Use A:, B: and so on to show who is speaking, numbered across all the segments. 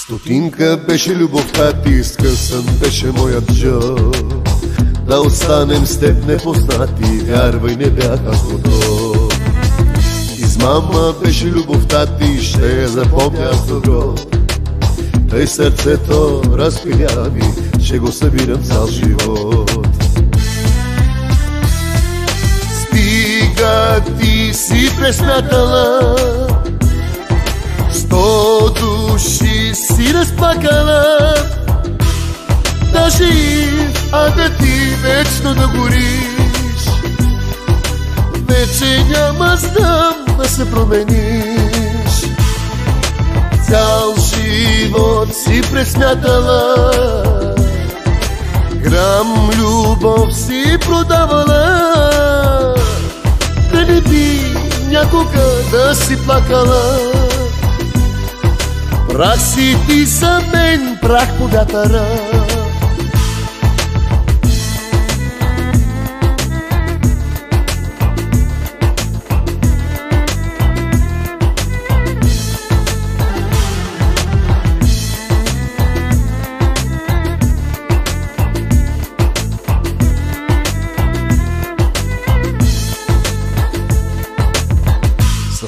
A: Стотинка беше любовта ти, скъсан беше моят джоб. Да останем с теб непознати, вярвай, не бях аз готов. Измама беше любовта ти, ще я запомня аз добро. Тъй сърцето разпиляви, ще го събирам цял живот. Стига ти си пресмятала, 100 души си разплакала, да жив, а да ти вечно да гориш. Вече няма знам да се промениш. Цял живот си пресмятала, грам любов си продавала. Да не би някога да си плакала. Прах си ти за мен, прах по вятъра.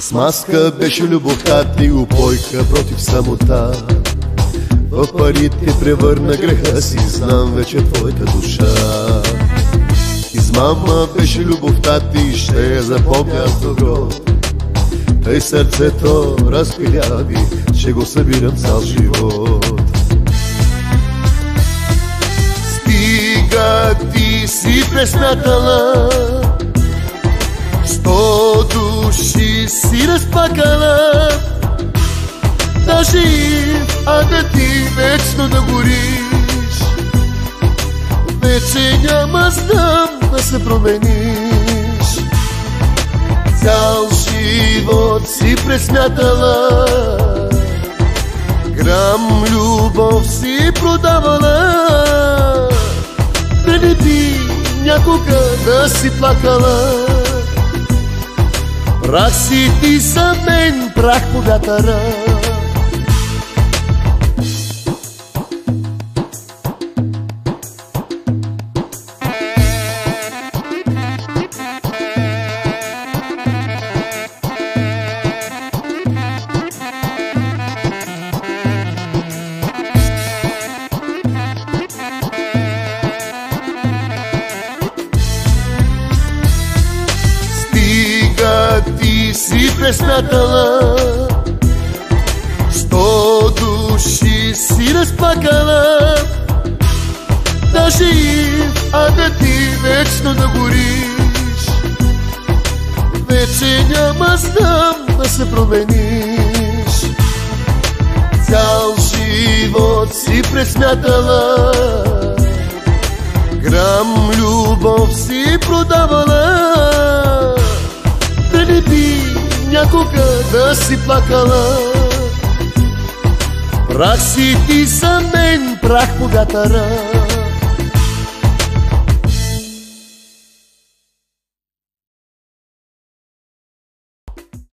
A: С маска беше любовта ти, упойка против самота. В парите превърна греха си, знам вече твоята душа. Измама беше любовта ти, ще я запомня аз добро. Тъй сърцето разпиляви, ще го събирам цял живот. Стига ти си пресмятала, 100 души си разплакала, да жив, а да ти вечно да гориш. Вече няма знам да се промениш. Цял живот си пресмятала, грам любов си продавала. Да не би някога да си плакала. Прах си ти за мен, прах по вятъра. Ти си пресмятала, 100 души си разплакала, да жив, а да ти вечно да гориш. Вече няма знам да се промениш. Цял живот си пресмятала, грам любов си продавала. Да не би някога да си плакала. Прах си ти за мен, прах по вятъра.